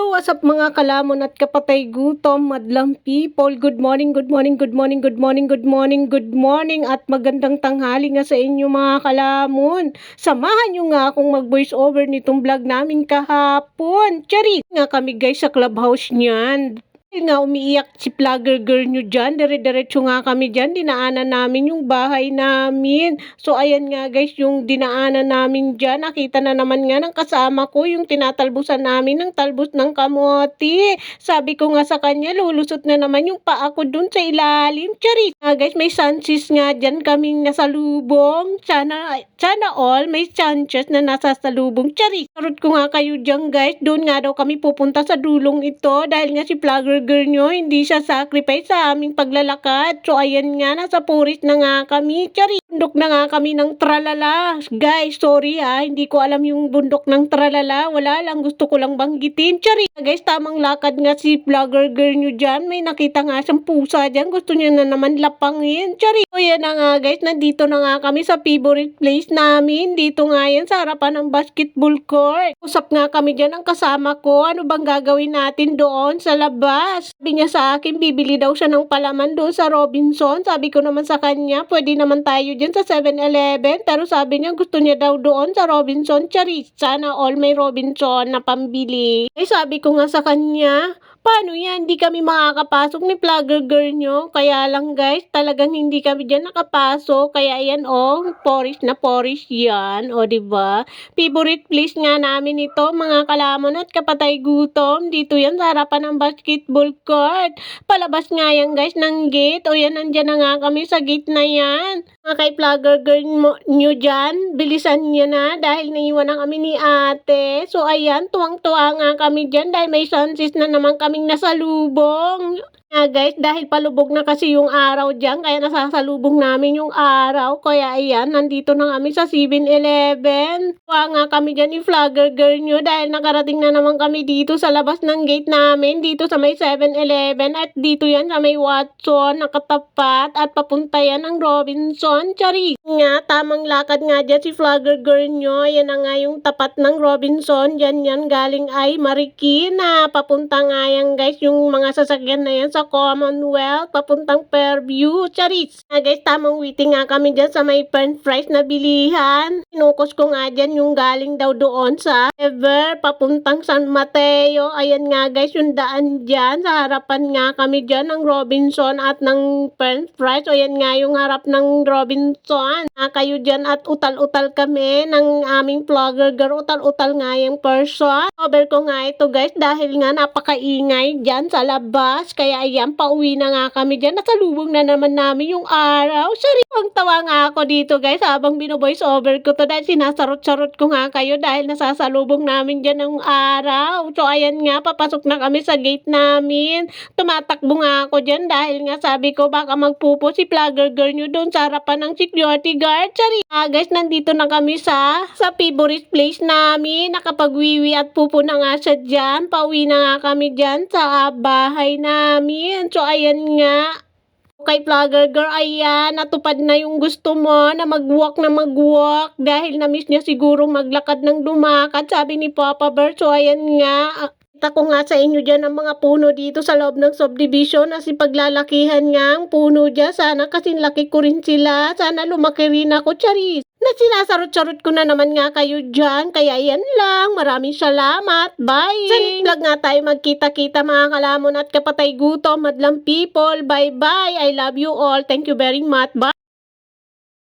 What's up mga kalamon at kapatay gutom, madlang people. Good morning, good morning, good morning, good morning, good morning, good morning at magandang tanghali nga sa inyo mga kalamon. Samahan nyo nga akong mag-voice over nitong vlog namin kahapon. Charit nga kami guys sa clubhouse niyan. Dahil nga umiiyak si vlogger girl nyo dyan, dire-diretso nga kami dyan, dinaanan namin yung bahay namin. So ayan nga guys, yung dinaanan namin dyan, nakita na naman nga ng kasama ko yung tinatalbusan namin ng talbos ng kamote. Sabi ko nga sa kanya, lulusot na naman yung paa ko dun sa ilalim. Charis! Guys, may chances nga dyan kaming nasalubong. Sana all may chances na nasasalubong. Charis! Sarot ko nga kayo dyan guys, doon nga daw kami pupunta sa dulong ito dahil nga si vlogger girl nyo, hindi siya sacrifice sa aming paglalakad. So ayan nga, nasa Puris na nga kami. Charis! Bundok na nga kami ng tralala. Guys, sorry hindi ko alam yung bundok ng tralala. Wala lang, gusto ko lang banggitin. Charis! Guys, tamang lakad nga si vlogger girl nyo dyan. May nakita nga siyang pusa dyan. Gusto niya na naman lapangin. Charis! So yan na nga guys, nandito na nga kami sa favorite place namin. Dito nga yan sa harapan ng basketball court. Usap nga kami dyan ang kasama ko. Ano bang gagawin natin doon sa labas? Sabi niya sa akin, bibili daw siya ng palaman doon sa Robinson. Sabi ko naman sa kanya, pwede naman tayo dyan sa 7-Eleven. Pero sabi niya, gusto niya daw doon sa Robinson. Charis, sana all may Robinson na pambili. Sabi ko nga sa kanya, paano yan? Hindi kami makakapasok ni vlogger girl nyo. Kaya lang guys, talagang hindi kami dyan nakapasok. Kaya ayan Puris na Puris yan. Diba? Favorite place nga namin ito, mga kalamon at kapatay gutom. Dito yan sa harapan ng basketball court. Palabas nga yan guys ng gate. Yan, nandyan na nga kami sa gate na yan. Mga kay vlogger girl nyo dyan, bilisan niya na dahil naiwan na kami ni ate. So ayan, tuwang-tuwa nga kami dyan dahil may chances na naman kaming nasalubong. Guys, dahil palubog na kasi yung araw dyan, kaya nasasalubong namin yung araw. Kaya ayan, nandito na kami sa 7-Eleven. Tuwa nga kami dyan ni vlogger girl nyo dahil nakarating na naman kami dito sa labas ng gate namin, dito sa may 7-Eleven at dito yan sa may Watson, nakatapat at papunta yan ng Robinson. Charis! Nga, tamang lakad nga dyan si vlogger girl nyo. Yan na nga yung tapat ng Robinson. Dyan yan galing ay Marikina. Papunta nga yan guys, yung mga sasakyan na yan sa Commonwealth, papuntang Fairview. Charis! Guys, tamang waiting nga kami dyan sa may french fries na bilihan. Sinukos ko nga dyan yung galing daw doon sa Ever, papuntang San Mateo. Ayan nga guys, yung daan dyan. Sa harapan nga kami dyan ng Robinson at ng french fries. So ayan nga yung harap ng Robinson. Kayo dyan at utal-utal kami ng aming vlogger girl. Utal-utal nga yung person. Cover ko nga ito guys dahil nga napakaingay dyan sa labas. Kaya ayan, pauwi na nga kami dyan. Nasalubong na naman namin yung araw. Sorry, ang tawa nga ako dito guys habang bino-voice over ko to dahil sinasarot-sarot ko nga kayo dahil nasasalubong namin dyan ng araw. So ayan nga, papasok na kami sa gate namin. Tumatakbo nga ako dyan dahil nga sabi ko baka magpupo si vlogger girl nyo doon sa harapan ng security guard. Sorry. Guys, nandito na kami sa favorite place namin. Nakapagwiwi at pupo na nga siya dyan. Pauwi na nga kami dyan sa bahay namin. So ayan nga. Kay vlogger girl, ayan, natupad na yung gusto mo na mag-walk dahil na-miss niya siguro maglakad ng lumakad, sabi ni Papa Bear. So ayan nga, kita ko nga sa inyo dyan ang mga puno dito sa loob ng subdivision na si paglalakihan nga ang puno dyan. Sana kasi laki ko rin sila, sana lumaki rin ako. Charis! Na sinasarot-sarot ko na naman nga kayo dyan. Kaya yan lang. Maraming salamat. Bye! Sa vlog nga tayo magkita-kita mga kalamon at kapatay gutom, madlang people. Bye-bye. I love you all. Thank you very much. Bye!